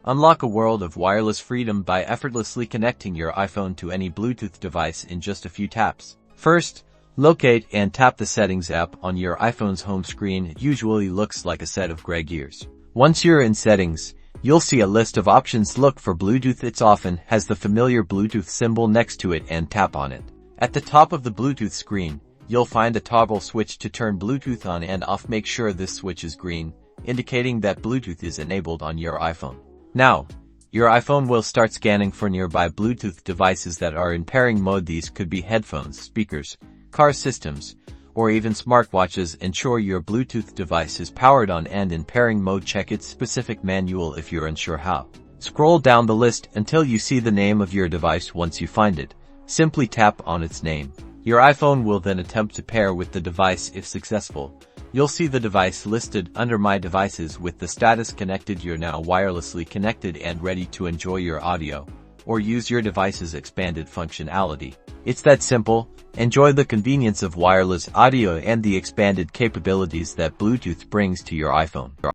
Unlock a world of wireless freedom by effortlessly connecting your iPhone to any Bluetooth device in just a few taps. First, locate and tap the Settings app on your iPhone's home screen. It usually looks like a set of gray gears. Once you're in Settings, you'll see a list of options. Look for Bluetooth. It often has the familiar Bluetooth symbol next to it and tap on it. At the top of the Bluetooth screen, you'll find a toggle switch to turn Bluetooth on and off. Make sure this switch is green, indicating that Bluetooth is enabled on your iPhone. Now, your iPhone will start scanning for nearby Bluetooth devices that are in pairing mode. These could be headphones, speakers, car systems, or even smartwatches. Ensure your Bluetooth device is powered on and in pairing mode. Check its specific manual if you're unsure how. Scroll down the list until you see the name of your device. Once you find it, simply tap on its name. Your iPhone will then attempt to pair with the device. If successful, you'll see the device listed under My Devices with the status connected. You're now wirelessly connected and ready to enjoy your audio or use your device's expanded functionality. It's that simple. Enjoy the convenience of wireless audio and the expanded capabilities that Bluetooth brings to your iPhone.